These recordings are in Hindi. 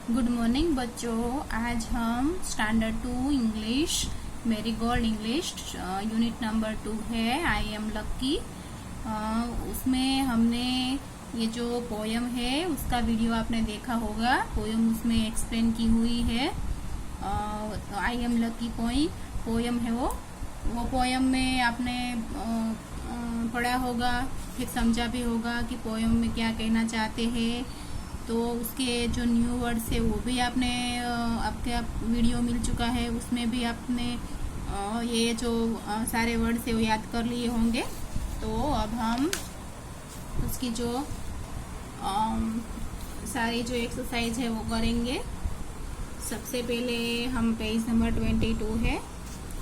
गुड मॉर्निंग बच्चों। आज हम standard 2 English marigold English unit number 2 है आई एम लक्की। उसमें हमने ये जो पोयम है उसका वीडियो आपने देखा होगा। पोयम उसमें एक्सप्लेन की हुई है। आई एम लक्की पोयम है वो पोयम में आपने पढ़ा होगा, फिर समझा भी होगा कि पोयम में क्या कहना चाहते हैं। तो उसके जो न्यू वर्ड्स है वो भी आपने आपके वीडियो मिल चुका है, उसमें भी आपने ये जो सारे वर्ड्स है वो याद कर लिए होंगे। तो अब हम उसकी जो सारी जो एक्सरसाइज है वो करेंगे। सबसे पहले हम पेज नंबर 22 है,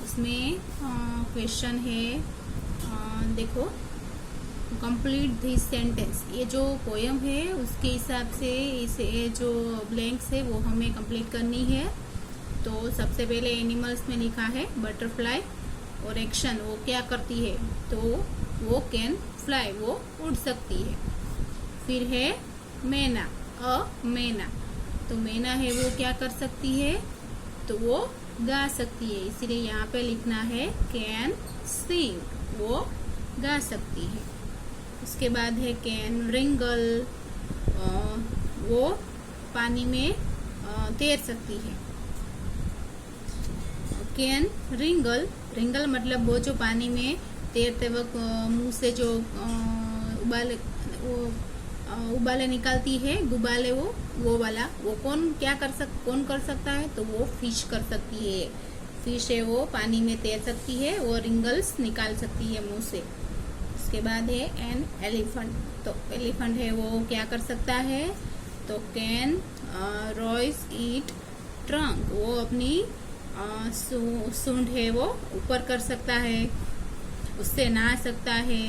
उसमें क्वेश्चन है। देखो, कंप्लीट दिस सेंटेंस। ये जो पोयम है उसके हिसाब से इसे जो ब्लैंक्स है वो हमें कंप्लीट करनी है। तो सबसे पहले एनिमल्स में लिखा है बटरफ्लाई, और एक्शन वो क्या करती है, तो वो कैन फ्लाई, वो उड़ सकती है। फिर है मैना, मैना, तो मैना है वो क्या कर सकती है, तो वो गा सकती है। इसीलिए यहाँ पे लिखना है कैन सिंग, वो गा सकती है। उसके बाद है कैन रिंगल, वो पानी में तैर सकती है। कैन रिंगल, रिंगल मतलब वो जो पानी में तैरते वक्त मुंह से जो उबाले निकालती है, गुबाले, वो वाला, वो कौन कर सकता है, तो वो फिश कर सकती है। फिश है वो पानी में तैर सकती है, वो रिंगल्स निकाल सकती है मुंह से। उसके बाद है एन एलिफेंट, तो एलिफेंट है वो क्या कर सकता है, तो कैन रॉयस ईट ट्रंक, वो अपनी सूंड है वो ऊपर कर सकता है, उससे नहा सकता है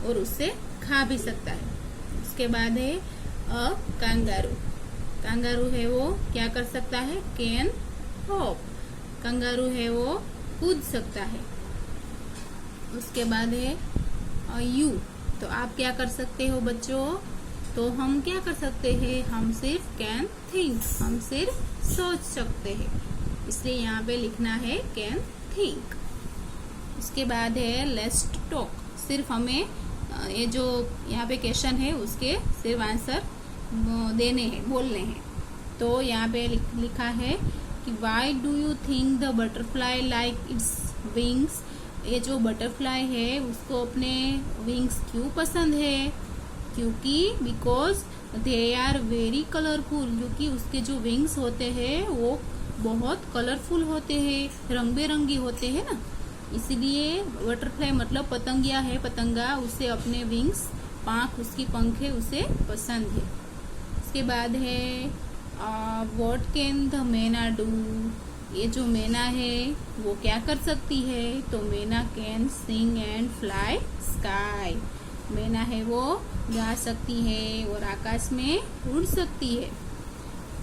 और उससे खा भी सकता है। उसके बाद है अ कंगारू, कंगारू है वो क्या कर सकता है, कैन हॉप, कंगारू है वो कूद सकता है। उसके बाद है यू, तो आप क्या कर सकते हो बच्चों, तो हम क्या कर सकते हैं, हम सिर्फ कैन थिंक, हम सिर्फ सोच सकते हैं, इसलिए यहाँ पे लिखना है कैन थिंक। उसके बाद है लेट्स टॉक, सिर्फ हमें ये जो यहाँ पे क्वेश्चन है उसके सिर्फ आंसर देने हैं, बोलने हैं। तो यहाँ पे लिखा है कि why do you think the butterfly like its wings, ये जो बटरफ्लाई है उसको अपने विंग्स क्यों पसंद है, क्योंकि because they are very colourful, क्योंकि उसके जो विंग्स होते हैं वो बहुत कलरफुल होते हैं, रंग बिरंगी होते हैं ना, इसीलिए बटरफ्लाई मतलब पतंगिया है, पतंगा, उसे अपने विंग्स, पाँख, उसकी पंख है, उसे पसंद है। उसके बाद है व्हाट कैन द मैना डू, ये जो मैना है वो क्या कर सकती है, तो मैना can sing and fly sky, मैना है वो गा सकती है और आकाश में उड़ सकती है।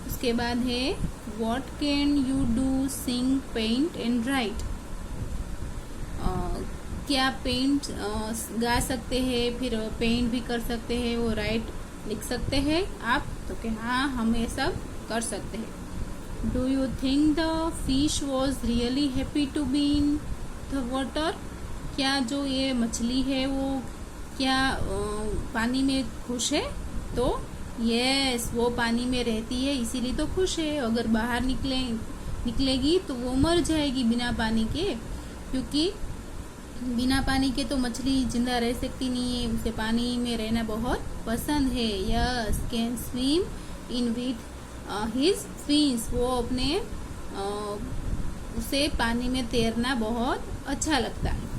उसके बाद है what can you do, sing, paint and write, क्या पेंट गा सकते हैं, फिर पेंट भी कर सकते हैं, वो राइट लिख सकते हैं आप, तो कि हाँ हम ये सब कर सकते हैं। Do you think the fish was really happy to be in the water, क्या जो ये मछली है वो क्या पानी में खुश है, तो यस, वो पानी में रहती है इसीलिए तो खुश है। अगर बाहर निकलेगी तो वो मर जाएगी बिना पानी के, क्योंकि बिना पानी के तो मछली जिंदा रह सकती नहीं है, उसे पानी में रहना बहुत पसंद है। Yes, can swim in with his fins, वो अपने उसे पानी में तैरना बहुत अच्छा लगता है।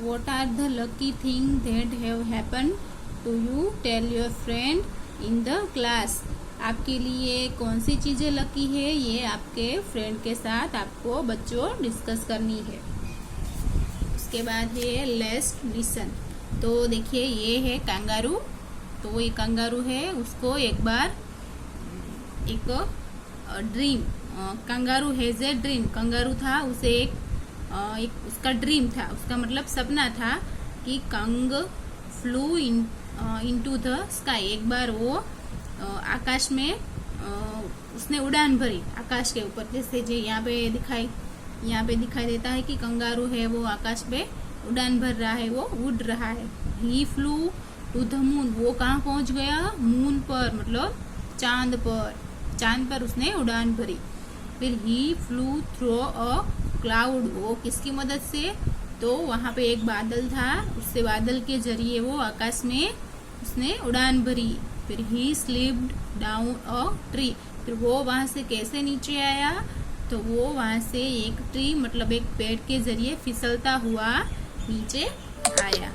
What are the lucky thing that have happen to you, tell your friend in the class, आपके लिए कौन सी चीजें लकी है, ये आपके फ्रेंड के साथ आपको बच्चों डिस्कस करनी है। उसके बाद है लेट्स लिसन, तो देखिए ये है कंगारू, तो ये कंगारू है, उसको एक बार एक dream, kangaroo has a dream, kangaroo था, उसे एक उसका ड्रीम था, उसका मतलब सपना था कि Kang flu into the sky, एक बार वो आकाश में उसने उड़ान भरी आकाश के ऊपर। जैसे जो यहाँ पे दिखाई देता है कि कंगारू है वो आकाश पे उड़ान भर रहा है, वो उड़ रहा है। ही फ्लू टू द मून, वो कहाँ पहुंच गया? मून पर, मतलब चांद पर। चांद पर उसने उड़ान भरी। फिर ही फ्लू थ्रू अ क्लाउड, वो किसकी मदद से? तो वहां पे एक बादल था, उससे बादल के जरिए वो आकाश में उसने उड़ान भरी। फिर ही स्लिप्ड डाउन अ ट्री, फिर वो वहां से कैसे नीचे आया? तो वो वहां से एक ट्री मतलब एक पेड़ के जरिए फिसलता हुआ नीचे आया।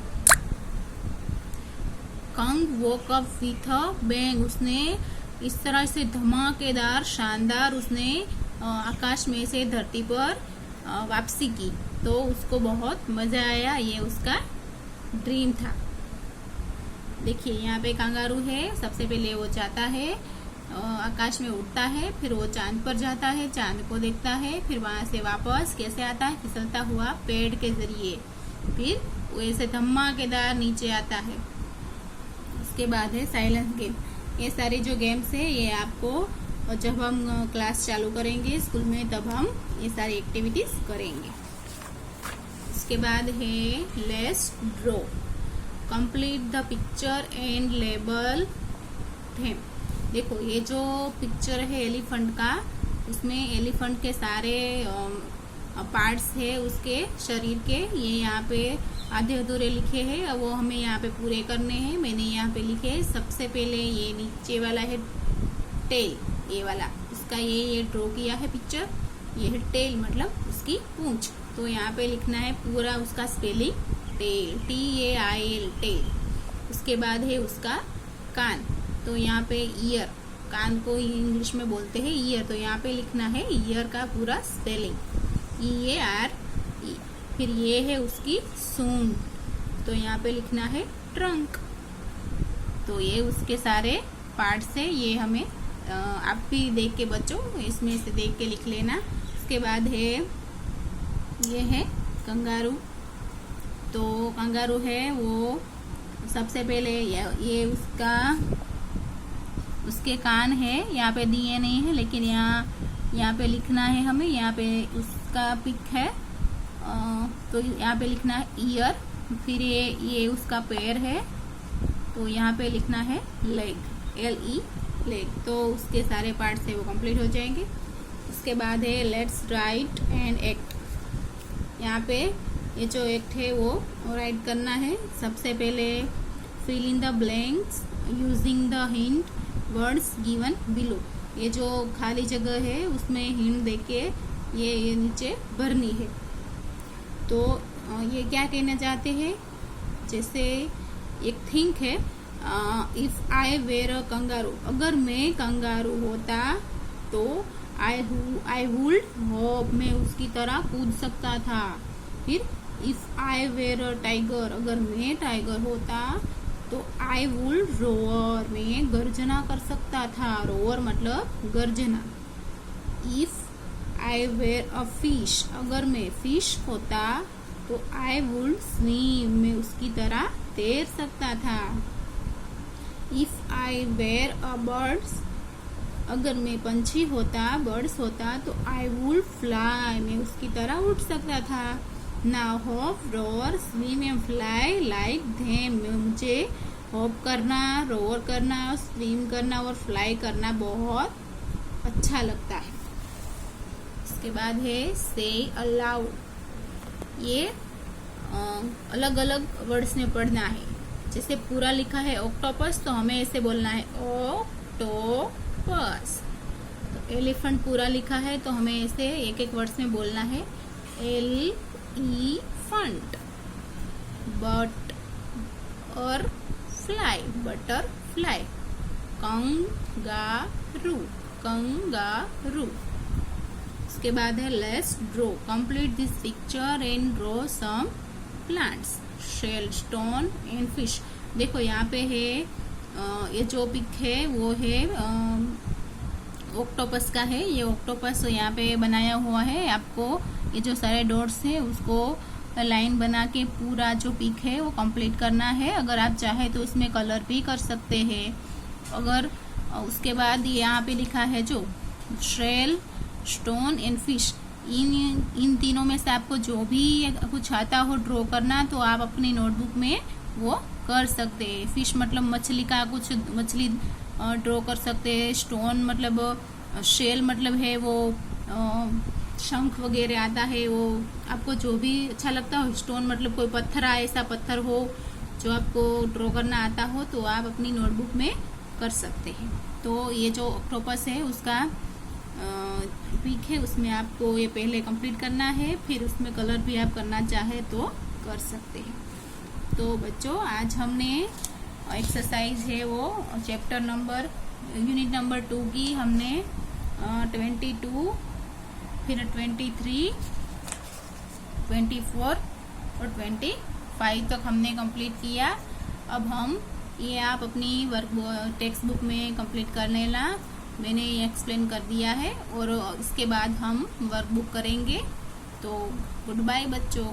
Kang woke up with a bang, उसने इस तरह से धमाकेदार शानदार उसने आकाश में से धरती पर वापसी की, तो उसको बहुत मजा आया। ये उसका ड्रीम था। देखिए यहाँ पे कंगारू है, सबसे पहले वो जाता है आकाश में उड़ता है, फिर वो चांद पर जाता है, चांद को देखता है, फिर वहां से वापस कैसे आता है? फिसलता हुआ पेड़ के जरिए, फिर वो ऐसे धमाकेदार नीचे आता है। उसके बाद है साइलेंस गेम। ये सारे जो गेम्स है ये आपको जब हम क्लास चालू करेंगे स्कूल में तब हम ये सारी एक्टिविटीज करेंगे। उसके बाद है let's draw, complete the picture and label them. देखो ये जो पिक्चर है एलिफेंट का, उसमें एलिफेंट के सारे पार्ट्स है उसके शरीर के, ये यहाँ पे आधे अधूरे लिखे हैं, वो हमें यहाँ पे पूरे करने हैं। मैंने यहाँ पे लिखे है सबसे पहले ये नीचे वाला है टेल, ये वाला इसका ये ड्रॉ किया है पिक्चर, ये है टेल मतलब उसकी पूंछ। तो यहाँ पे लिखना है पूरा उसका स्पेलिंग टेल, TAIL टेल। उसके बाद है उसका कान, तो यहाँ पे ईयर, कान को इंग्लिश में बोलते हैं ईयर, तो यहाँ पे लिखना है ईयर का पूरा स्पेलिंग EAR। फिर ये है उसकी सूंड, तो यहाँ पे लिखना है ट्रंक। तो ये उसके सारे पार्ट्स है, ये हमें आप भी देख के बच्चों इसमें से देख के लिख लेना। उसके बाद है ये है कंगारू, तो कंगारू है वो सबसे पहले ये उसके कान है, यहाँ पे दिए नहीं है लेकिन यहाँ पे लिखना है हमें, यहाँ पे उसका पिक है, तो यहाँ पे लिखना है ईयर। फिर ये उसका पैर है, तो यहाँ पे लिखना है लेग, LE लेग। तो उसके सारे पार्ट्स है वो कंप्लीट हो जाएंगे। उसके बाद है लेट्स राइट एंड एक्ट, यहाँ पे ये जो एक्ट है वो राइट करना है। सबसे पहले fill in the blanks using the hint words given below, ये जो खाली जगह है उसमें हिंट देके ये नीचे भरनी है। तो ये क्या कहना चाहते हैं, जैसे एक थिंक है if I were a kangaroo, अगर मैं कंगारू होता तो आई वुड हॉप, मैं उसकी तरह कूद सकता था। फिर if I were a tiger, अगर मैं टाइगर होता तो आई वुड रोअर, मैं गर्जना कर सकता था। रोअर मतलब गर्जना। If I were a fish, अगर मैं फिश होता तो आई वुड स्विम, मैं उसकी तरह तैर सकता था। If I were a birds, अगर मैं पंछी होता, बर्ड्स होता तो आई वुड फ्लाई, मैं उसकी तरह उड़ सकता था। Now hop row or swim and fly like them, मुझे हॉप करना, रोअर करना, स्विम करना और फ्लाई करना बहुत अच्छा लगता है। इसके बाद है से अलाउड, ये अलग अलग वर्ड्स में पढ़ना है। जैसे पूरा लिखा है ऑक्टोपस, तो हमें ऐसे बोलना है ऑक्टोपस। तो एलिफेंट पूरा लिखा है तो हमें ऐसे एक एक वर्ड्स में बोलना है एलिफेंट। बट और फ्लाई, बटरफ्लाई। Kangaroo, kangaroo. उसके बाद है let's draw, complete this picture and draw some plants, shell, stone and fish. देखो यहाँ पे है ये जो पिक है वो है ऑक्टोपस का है। ये ऑक्टोपस यहाँ पे बनाया हुआ है। आपको ये जो सारे डॉट्स है उसको लाइन बना के पूरा जो पिक है वो कंप्लीट करना है। अगर आप चाहे तो इसमें कलर भी कर सकते हैं। अगर और उसके बाद यहाँ पे लिखा है जो शेल, स्टोन एंड फिश, इन तीनों में से आपको जो भी कुछ आता हो ड्रॉ करना तो आप अपनी नोटबुक में वो कर सकते हैं। फिश मतलब मछली का कुछ मछली ड्रॉ कर सकते हैं। स्टोन मतलब शेल मतलब है वो शंख वगैरह आता है, वो आपको जो भी अच्छा लगता हो। स्टोन मतलब कोई पत्थर आए, ऐसा पत्थर हो जो आपको ड्रॉ करना आता हो तो आप अपनी नोटबुक में कर सकते हैं। तो ये जो ऑक्टोपस है उसका पिक है, उसमें आपको ये पहले कंप्लीट करना है, फिर उसमें कलर भी आप करना चाहे तो कर सकते हैं। तो बच्चों आज हमने एक्सरसाइज है वो चैप्टर नंबर यूनिट नंबर 2 की हमने 22 फिर 23 24 और 25 तक हमने कंप्लीट किया। अब हम ये आप अपनी वर्क टेक्स्ट बुक में कंप्लीट कर लेना, मैंने ये एक्सप्लेन कर दिया है और इसके बाद हम वर्क बुक करेंगे। तो गुड बाय बच्चों।